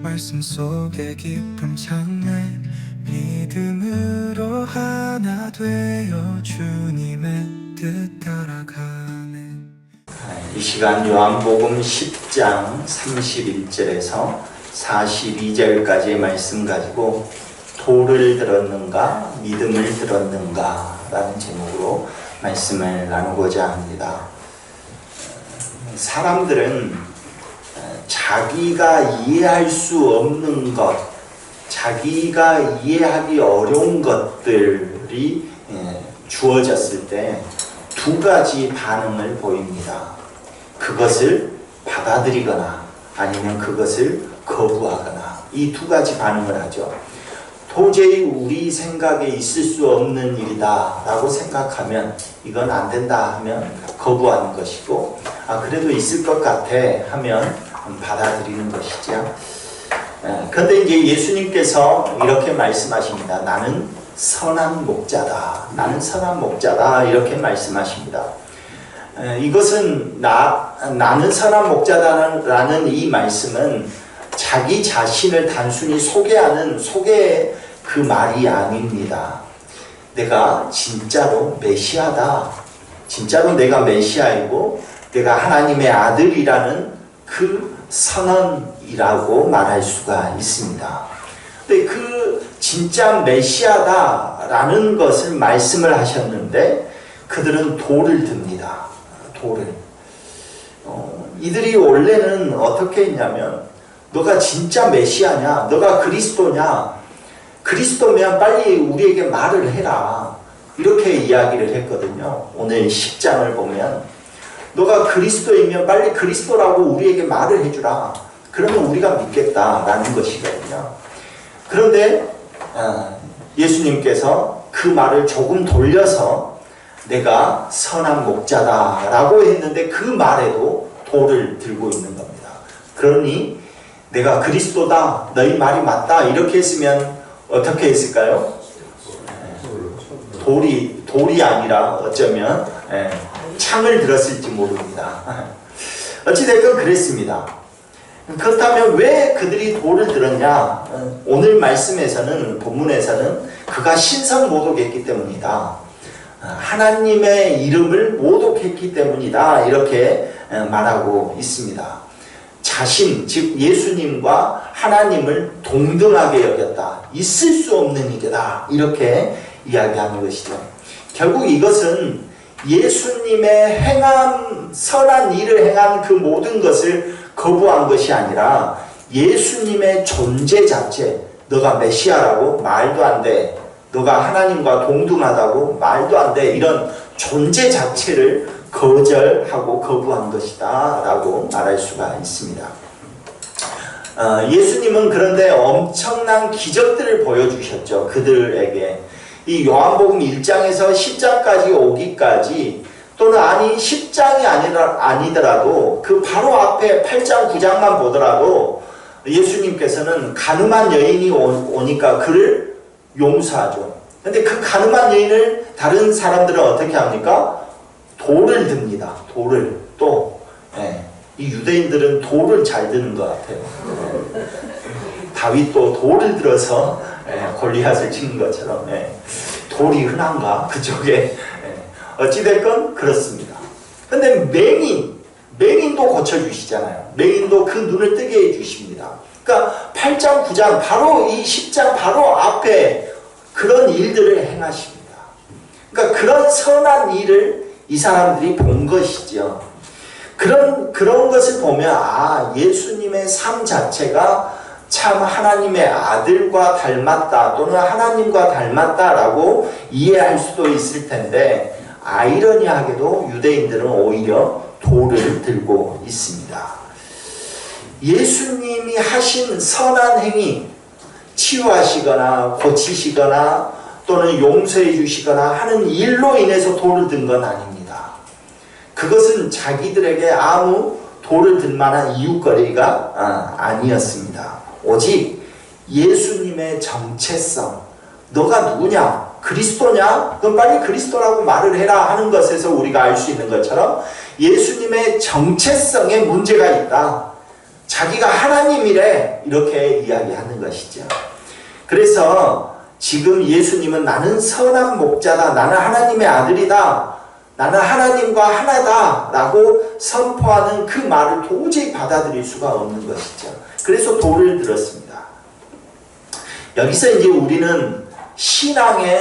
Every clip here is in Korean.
말씀 속에 깊은 장래 믿음으로 하나 되어 주님의 뜻 따라가네. 이 시간 요한복음 10장 31절에서 42절까지의 말씀 가지고 도를 들었는가 믿음을 들었는가 라는 제목으로 말씀을 나누고자 합니다. 사람들은 자기가 이해할 수 없는 것, 자기가 이해하기 어려운 것들이 주어졌을 때 두 가지 반응을 보입니다. 그것을 받아들이거나 아니면 그것을 거부하거나 이 두 가지 반응을 하죠. 도저히 우리 생각에 있을 수 없는 일이다 라고 생각하면 이건 안 된다 하면 거부하는 것이고, 그래도 있을 것 같아 하면 받아들이는 것이죠. 그런데 이제 예수님께서 이렇게 말씀하십니다. 나는 선한 목자다. 나는 선한 목자다. 이렇게 말씀하십니다. 이것은 나는 선한 목자다라는 이 말씀은 자기 자신을 단순히 소개하는 소개 그 말이 아닙니다. 내가 진짜로 메시아다. 진짜로 내가 메시아이고 내가 하나님의 아들이라는 그 선언이라고 말할 수가 있습니다. 근데 그 진짜 메시아다라는 것을 말씀을 하셨는데 그들은 돌을 듭니다. 돌을. 이들이 원래는 어떻게 했냐면 너가 진짜 메시아냐? 너가 그리스도냐? 그리스도면 빨리 우리에게 말을 해라. 이렇게 이야기를 했거든요. 오늘 10장을 보면 너가 그리스도이면 빨리 그리스도라고 우리에게 말을 해주라. 그러면 우리가 믿겠다라는 것이거든요. 그런데 예수님께서 그 말을 조금 돌려서 내가 선한 목자다라고 했는데 그 말에도 돌을 들고 있는 겁니다. 그러니 내가 그리스도다, 너희 말이 맞다 이렇게 했으면 어떻게 했을까요? 돌이 아니라 어쩌면 창을 들었을지 모릅니다. 어찌됐건 그랬습니다. 그렇다면 왜 그들이 돌을 들었냐? 오늘 말씀에서는, 본문에서는 그가 신성 모독했기 때문이다. 하나님의 이름을 모독했기 때문이다. 이렇게 말하고 있습니다. 자신, 즉 예수님과 하나님을 동등하게 여겼다. 있을 수 없는 일이다. 이렇게 이야기하는 것이죠. 결국 이것은 예수님의 행한 선한 일을 행한 그 모든 것을 거부한 것이 아니라 예수님의 존재 자체, 너가 메시아라고 말도 안 돼. 너가 하나님과 동등하다고 말도 안 돼. 이런 존재 자체를 거절하고 거부한 것이다 라고 말할 수가 있습니다. 예수님은 그런데 엄청난 기적들을 보여주셨죠. 그들에게. 이 요한복음 1장에서 10장까지 오기까지 또는 10장이 아니더라도 그 바로 앞에 8장 9장만 보더라도 예수님께서는 가늠한 여인이 오니까 그를 용서하죠. 근데 그 가늠한 여인을 다른 사람들은 어떻게 합니까? 돌을 듭니다. 돌을. 또 이 유대인들은 돌을 잘 드는 것 같아요. 다윗도 돌을 들어서 골리앗을 치는 것처럼 돌이 흔한가? 그쪽에. 어찌됐건 그렇습니다. 근데 맹인도 고쳐주시잖아요. 맹인도 그 눈을 뜨게 해주십니다. 그러니까 8장 9장 바로 이 10장 바로 앞에 그런 일들을 행하십니다. 그러니까 그런 선한 일을 이 사람들이 본 것이죠. 그런 것을 보면 예수님의 삶 자체가 참 하나님의 아들과 닮았다 또는 하나님과 닮았다라고 이해할 수도 있을 텐데 아이러니하게도 유대인들은 오히려 돌을 들고 있습니다. 예수님이 하신 선한 행위, 치유하시거나 고치시거나 또는 용서해 주시거나 하는 일로 인해서 돌을 든 건 아닙니다. 그것은 자기들에게 아무 돌을 들 만한 이유거리가 아니었습니다. 오직 예수님의 정체성, 너가 누구냐? 그리스도냐? 그럼 빨리 그리스도라고 말을 해라 하는 것에서 우리가 알 수 있는 것처럼 예수님의 정체성에 문제가 있다. 자기가 하나님이래 이렇게 이야기하는 것이죠. 그래서 지금 예수님은 나는 선한 목자다, 나는 하나님의 아들이다, 나는 하나님과 하나다 라고 선포하는 그 말을 도저히 받아들일 수가 없는 것이죠. 그래서 돌을 들었습니다. 여기서 이제 우리는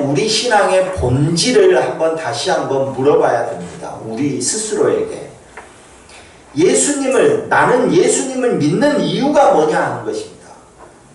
우리 신앙의 본질을 다시 한번 물어봐야 됩니다. 우리 스스로에게. 나는 예수님을 믿는 이유가 뭐냐 하는 것입니다.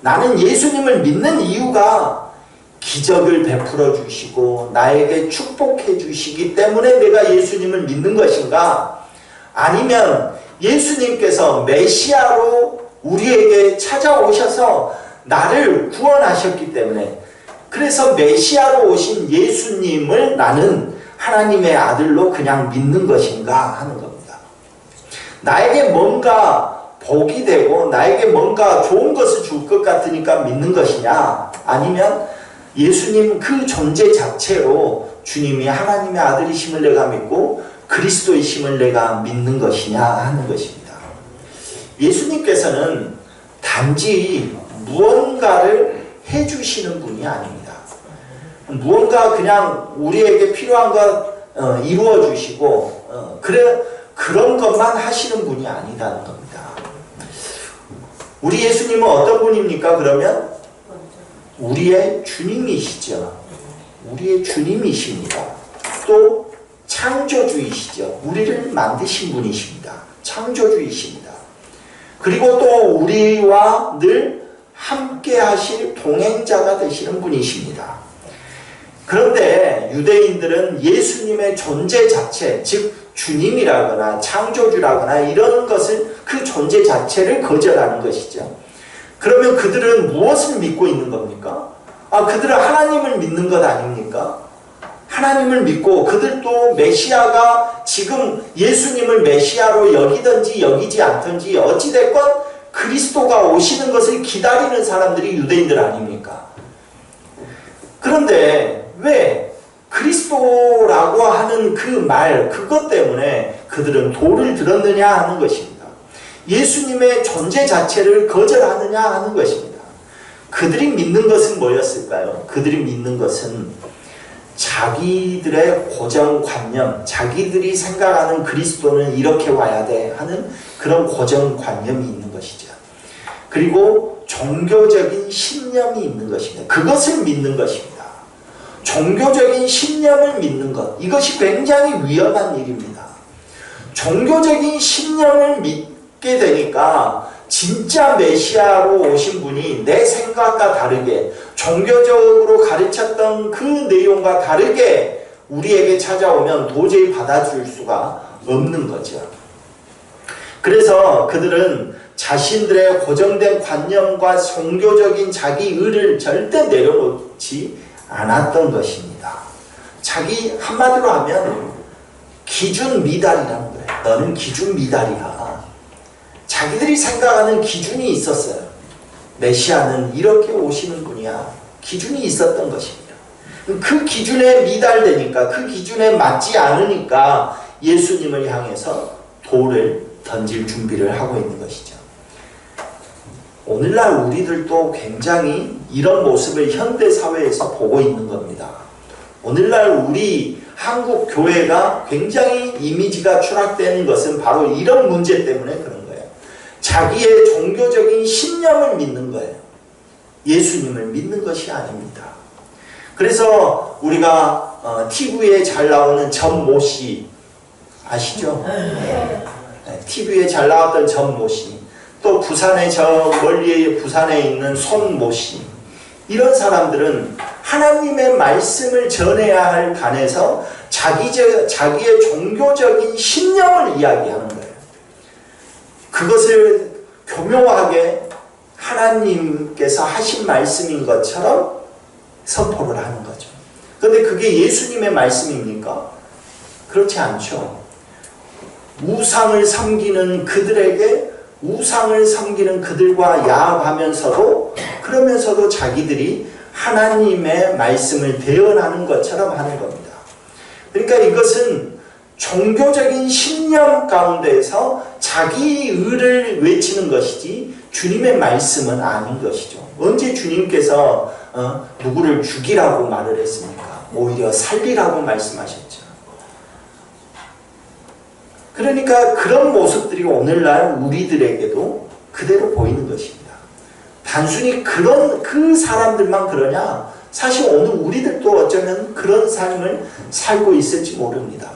나는 예수님을 믿는 이유가 기적을 베풀어 주시고 나에게 축복해 주시기 때문에 내가 예수님을 믿는 것인가? 아니면 예수님께서 메시아로 우리에게 찾아오셔서 나를 구원하셨기 때문에, 그래서 메시아로 오신 예수님을 나는 하나님의 아들로 그냥 믿는 것인가 하는 겁니다. 나에게 뭔가 복이 되고 나에게 뭔가 좋은 것을 줄 것 같으니까 믿는 것이냐, 아니면 예수님 그 존재 자체로 주님이 하나님의 아들이심을 내가 믿고 그리스도이심을 내가 믿는 것이냐 하는 것입니다. 예수님께서는 단지 무언가를 해주시는 분이 아닙니다. 무언가 그냥 우리에게 필요한 것 이루어 주시고 그런 것만 하시는 분이 아니라는 겁니다. 우리 예수님은 어떤 분입니까? 그러면 우리의 주님이시죠. 우리의 주님이십니다. 또 창조주이시죠. 우리를 만드신 분이십니다. 창조주이십니다. 그리고 또 우리와 늘 함께 하실 동행자가 되시는 분이십니다. 그런데 유대인들은 예수님의 존재 자체, 즉 주님이라거나 창조주라거나 이런 것을, 그 존재 자체를 거절하는 것이죠. 그러면 그들은 무엇을 믿고 있는 겁니까? 그들은 하나님을 믿는 것 아닙니까? 하나님을 믿고 그들도 메시아가 지금 예수님을 메시아로 여기든지 여기지 않든지 어찌됐건 그리스도가 오시는 것을 기다리는 사람들이 유대인들 아닙니까? 그런데 왜 그리스도라고 하는 그 말, 그것 때문에 그들은 돌을 들었느냐 하는 것입니다. 예수님의 존재 자체를 거절하느냐 하는 것입니다. 그들이 믿는 것은 뭐였을까요? 그들이 믿는 것은 자기들의 고정관념, 자기들이 생각하는 그리스도는 이렇게 와야 돼 하는 그런 고정관념이 있는 것이죠. 그리고 종교적인 신념이 있는 것입니다. 그것을 믿는 것입니다. 종교적인 신념을 믿는 것, 이것이 굉장히 위험한 일입니다. 종교적인 신념을 믿게 되니까 진짜 메시아로 오신 분이 내 생각과 다르게, 종교적으로 가르쳤던 그 내용과 다르게 우리에게 찾아오면 도저히 받아줄 수가 없는 거죠. 그래서 그들은 자신들의 고정된 관념과 종교적인 자기 의를 절대 내려놓지 않았던 것입니다. 자기 한마디로 하면 기준 미달이라는 거예요. 너는 기준 미달이야. 자기들이 생각하는 기준이 있었어요. 메시아는 이렇게 오시는 분이야. 기준이 있었던 것입니다. 그 기준에 미달되니까, 그 기준에 맞지 않으니까 예수님을 향해서 돌을 던질 준비를 하고 있는 것이죠. 오늘날 우리들도 굉장히 이런 모습을 현대사회에서 보고 있는 겁니다. 오늘날 우리 한국 교회가 굉장히 이미지가 추락되는 것은 바로 이런 문제 때문에 그런 거예요. 자기의 종교적인 신념을 믿는 거예요. 예수님을 믿는 것이 아닙니다. 그래서 우리가 TV에 잘 나오는 전모 씨 아시죠? TV에 잘 나왔던 전모 씨, 또 부산에 멀리 부산에 있는 손모 씨, 이런 사람들은 하나님의 말씀을 전해야 할 단에서 자기의 종교적인 신념을 이야기하는 거예요. 그것을 교묘하게 하나님께서 하신 말씀인 것처럼 선포를 하는 거죠. 그런데 그게 예수님의 말씀입니까? 그렇지 않죠. 우상을 섬기는 그들과 야합하면서도, 그러면서도 자기들이 하나님의 말씀을 대언하는 것처럼 하는 겁니다. 그러니까 이것은 종교적인 신념 가운데서 자기 의를 외치는 것이지 주님의 말씀은 아닌 것이죠. 언제 주님께서 누구를 죽이라고 말을 했습니까? 오히려 살리라고 말씀하셨죠. 그러니까 그런 모습들이 오늘날 우리들에게도 그대로 보이는 것입니다. 단순히 그 사람들만 그러냐? 사실 오늘 우리들도 어쩌면 그런 삶을 살고 있을지 모릅니다.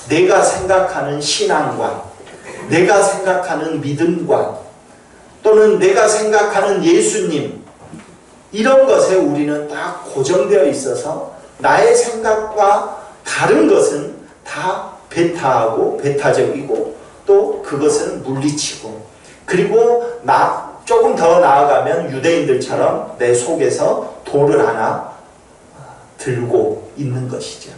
내가 생각하는 신앙관, 내가 생각하는 믿음관, 또는 내가 생각하는 예수님, 이런 것에 우리는 다 고정되어 있어서 나의 생각과 다른 것은 다 배타하고 배타적이고 또 그것은 물리치고, 그리고 조금 더 나아가면 유대인들처럼 내 속에서 돌을 하나 들고 있는 것이죠.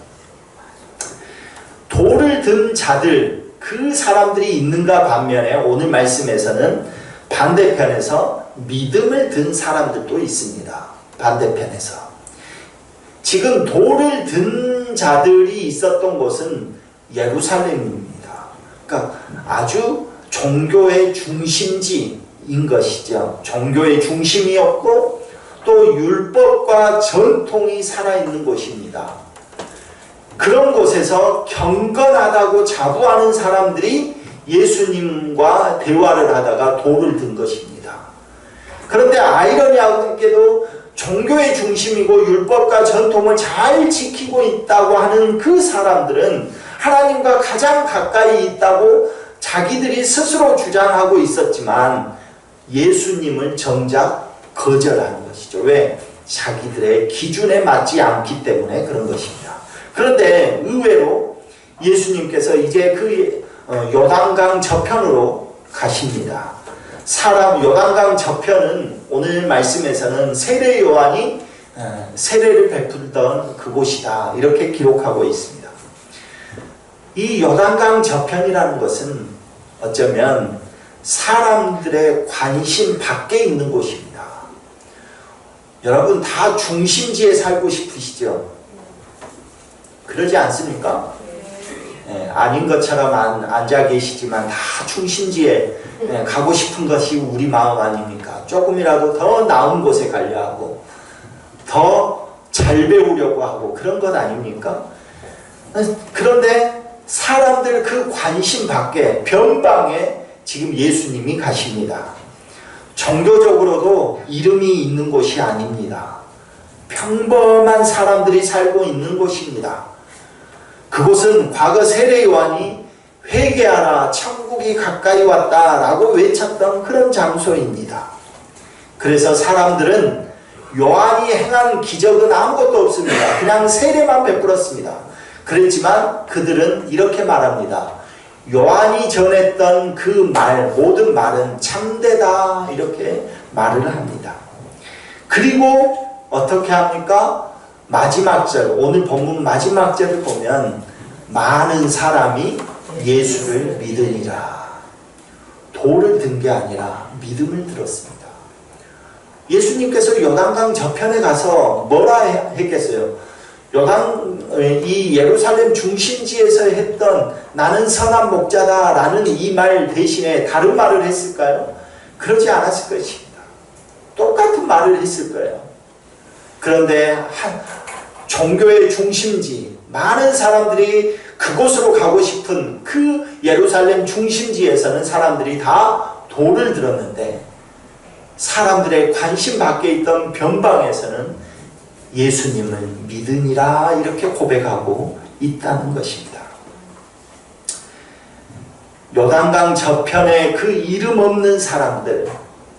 돌을 든 자들, 그 사람들이 있는가 반면에 오늘 말씀에서는 반대편에서 믿음을 든 사람들도 있습니다. 반대편에서. 지금 돌을 든 자들이 있었던 곳은 예루살렘입니다. 그러니까 아주 종교의 중심지인 것이죠. 종교의 중심이었고 또 율법과 전통이 살아있는 곳입니다. 그런 곳에서 경건하다고 자부하는 사람들이 예수님과 대화를 하다가 돌을 든 것입니다. 그런데 아이러니하게도 종교의 중심이고 율법과 전통을 잘 지키고 있다고 하는 그 사람들은 하나님과 가장 가까이 있다고 자기들이 스스로 주장하고 있었지만 예수님을 정작 거절하는 것이죠. 왜? 자기들의 기준에 맞지 않기 때문에 그런 것입니다. 그런데 의외로 예수님께서 이제 그 요단강 저편으로 가십니다. 요단강 저편은 오늘 말씀에서는 세례 요한이 세례를 베풀던 그곳이다, 이렇게 기록하고 있습니다. 이 요단강 저편이라는 것은 어쩌면 사람들의 관심 밖에 있는 곳입니다. 여러분 다 중심지에 살고 싶으시죠? 그러지 않습니까? 아닌 것처럼 앉아 계시지만 다 중심지에 가고 싶은 것이 우리 마음 아닙니까? 조금이라도 더 나은 곳에 가려 하고 더 잘 배우려고 하고 그런 것 아닙니까? 그런데 사람들 그 관심 밖에 변방에 지금 예수님이 가십니다. 종교적으로도 이름이 있는 곳이 아닙니다. 평범한 사람들이 살고 있는 곳입니다. 그곳은 과거 세례 요한이 회개하라 천국이 가까이 왔다 라고 외쳤던 그런 장소입니다. 그래서 사람들은 요한이 행한 기적은 아무것도 없습니다. 그냥 세례만 베풀었습니다. 그랬지만 그들은 이렇게 말합니다. 요한이 전했던 그 모든 말은 참되다, 이렇게 말을 합니다. 그리고 어떻게 합니까? 마지막 절, 오늘 본문 마지막 절을 보면 많은 사람이 예수를 믿으니라. 돌을 든 게 아니라 믿음을 들었습니다. 예수님께서 요단강 저편에 가서 뭐라 했겠어요? 이 예루살렘 중심지에서 했던 나는 선한 목자다 라는 이 말 대신에 다른 말을 했을까요? 그러지 않았을 것입니다. 똑같은 말을 했을 거예요. 그런데 종교의 중심지, 많은 사람들이 그곳으로 가고 싶은 그 예루살렘 중심지에서는 사람들이 다 돌을 들었는데 사람들의 관심 밖에 있던 변방에서는 예수님을 믿으니라, 이렇게 고백하고 있다는 것입니다. 요단강 저편에 그 이름 없는 사람들,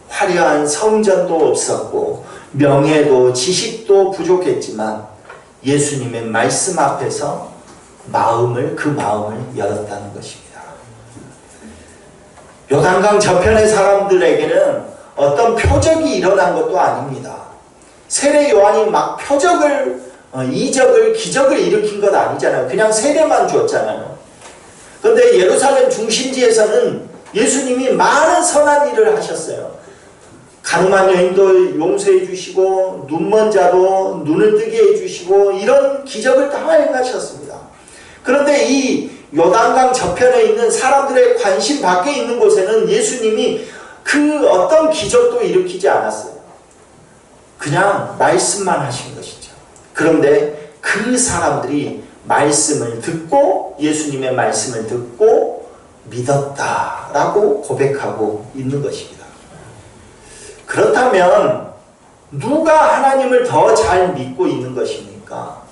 화려한 성전도 없었고 명예도 지식도 부족했지만 예수님의 말씀 앞에서 그 마음을 열었다는 것입니다. 요단강 저편의 사람들에게는 어떤 표적이 일어난 것도 아닙니다. 세례 요한이 막 표적을, 이적을, 기적을 일으킨 것 아니잖아요. 그냥 세례만 줬잖아요. 그런데 예루살렘 중심지에서는 예수님이 많은 선한 일을 하셨어요. 가늠한 여인도 용서해 주시고 눈먼 자도 눈을 뜨게 해 주시고 이런 기적을 다 행하셨습니다. 그런데 이 요단강 저편에 있는 사람들의 관심 밖에 있는 곳에는 예수님이 그 어떤 기적도 일으키지 않았어요. 그냥 말씀만 하신 것이죠. 그런데 그 사람들이 말씀을 듣고 예수님의 말씀을 듣고 믿었다라고 고백하고 있는 것입니다. 그렇다면 누가 하나님을 더 잘 믿고 있는 것입니까?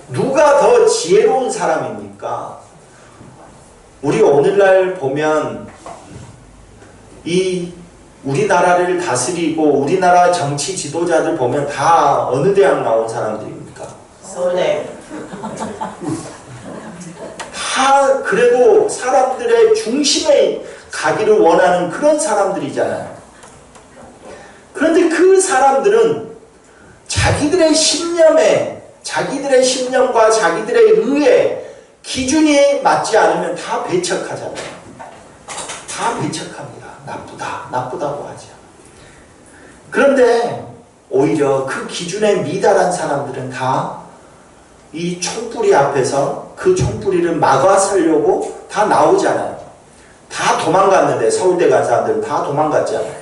누가 더 지혜로운 사람입니까? 우리 오늘날 보면 이 우리나라를 다스리고 우리나라 정치 지도자들 보면 다 어느 대학 나온 사람들입니까? 서울대. 다 그래도 사람들의 중심에 가기를 원하는 그런 사람들이잖아요. 그런데 그 사람들은 자기들의 신념과 자기들의 의에 기준이 맞지 않으면 다 배척하잖아요. 다 배척합니다. 나쁘다고 하죠. 그런데 오히려 그 기준에 미달한 사람들은 다 이 총뿌리 앞에서 그 총뿌리를 막아서려고 다 나오잖아요. 다 도망갔는데 서울대 간 사람들은 다 도망갔잖아요.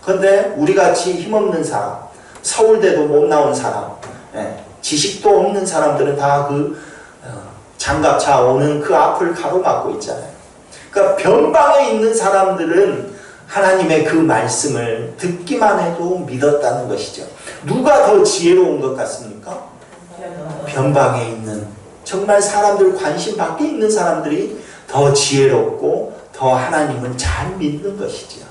그런데 우리같이 힘없는 사람, 서울대도 못 나온 사람, 지식도 없는 사람들은 다 그 장갑차 오는 그 앞을 가로막고 있잖아요. 그러니까 변방에 있는 사람들은 하나님의 그 말씀을 듣기만 해도 믿었다는 것이죠. 누가 더 지혜로운 것 같습니까? 변방에 있는, 정말 사람들 관심 밖에 있는 사람들이 더 지혜롭고 더 하나님을 잘 믿는 것이죠.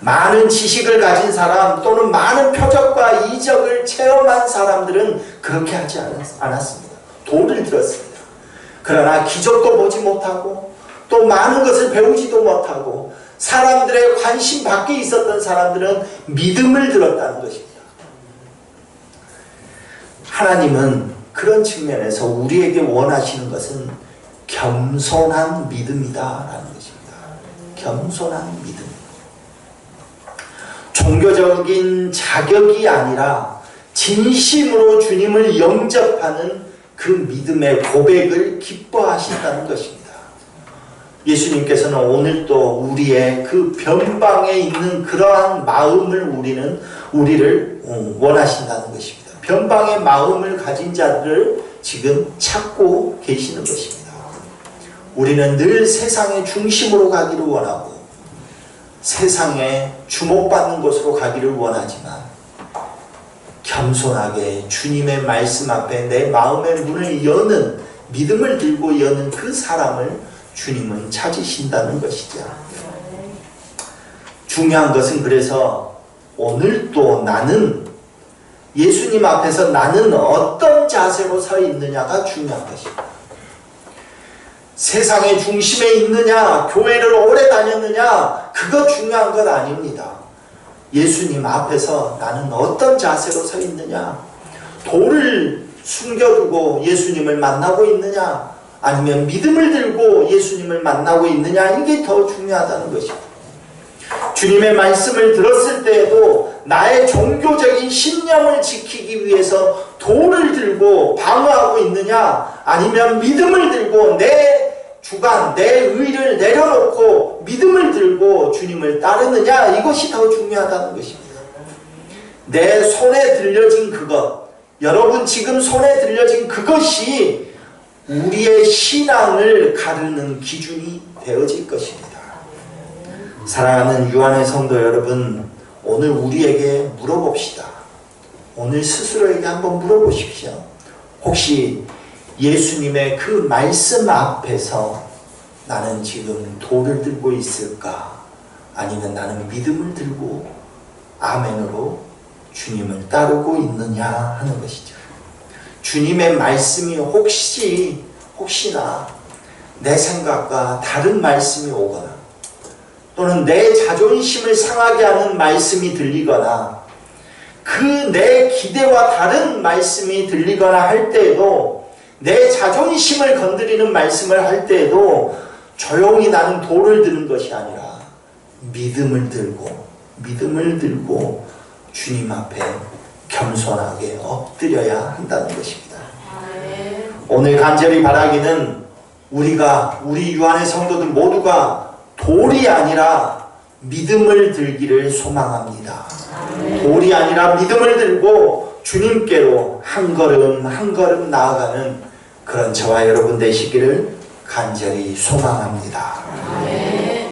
많은 지식을 가진 사람 또는 많은 표적과 이적을 체험한 사람들은 그렇게 하지 않았습니다. 도를 들었습니다. 그러나 기적도 보지 못하고 또 많은 것을 배우지도 못하고 사람들의 관심 밖에 있었던 사람들은 믿음을 들었다는 것입니다. 하나님은 그런 측면에서 우리에게 원하시는 것은 겸손한 믿음이다라는 것입니다. 겸손한 믿음. 종교적인 자격이 아니라 진심으로 주님을 영접하는 그 믿음의 고백을 기뻐하신다는 것입니다. 예수님께서는 오늘도 우리의 그 변방에 있는 그러한 마음을 우리를 원하신다는 것입니다. 변방의 마음을 가진 자들을 지금 찾고 계시는 것입니다. 우리는 늘 세상의 중심으로 가기를 원하고 세상에 주목받는 곳으로 가기를 원하지만 겸손하게 주님의 말씀 앞에 내 마음의 문을 여는, 믿음을 들고 여는 그 사람을 주님은 찾으신다는 것이죠. 중요한 것은 그래서 오늘도 나는 예수님 앞에서 나는 어떤 자세로 서 있느냐가 중요한 것입니다. 세상의 중심에 있느냐, 교회를 오래 다녔느냐, 그거 중요한 건 아닙니다. 예수님 앞에서 나는 어떤 자세로 서 있느냐, 돌을 숨겨두고 예수님을 만나고 있느냐, 아니면 믿음을 들고 예수님을 만나고 있느냐, 이게 더 중요하다는 것입니다. 주님의 말씀을 들었을 때에도 나의 종교적인 신념을 지키기 위해서 돌을 들고 방어하고 있느냐, 아니면 믿음을 들고 내 주관, 내 의를 내려놓고 믿음을 들고 주님을 따르느냐, 이것이 더 중요하다는 것입니다. 내 손에 들려진 그것, 여러분 지금 손에 들려진 그것이 우리의 신앙을 가르는 기준이 되어질 것입니다. 사랑하는 유한의 성도 여러분, 오늘 우리에게 물어봅시다. 오늘 스스로에게 한번 물어보십시오. 혹시 예수님의 그 말씀 앞에서 나는 지금 돌을 들고 있을까? 아니면 나는 믿음을 들고 아멘으로 주님을 따르고 있느냐 하는 것이죠. 주님의 말씀이 혹시나 내 생각과 다른 말씀이 오거나 또는 내 자존심을 상하게 하는 말씀이 들리거나 그 내 기대와 다른 말씀이 들리거나 할 때에도, 내 자존심을 건드리는 말씀을 할 때에도 조용히 나는 돌을 드는 것이 아니라 믿음을 들고 주님 앞에 겸손하게 엎드려야 한다는 것입니다. 오늘 간절히 바라기는 우리 유한의 성도들 모두가 돌이 아니라 믿음을 들기를 소망합니다. 돌이 아니라 믿음을 들고 주님께로 한 걸음 한 걸음 나아가는 그런 저와 여러분 되시기를 간절히 소망합니다.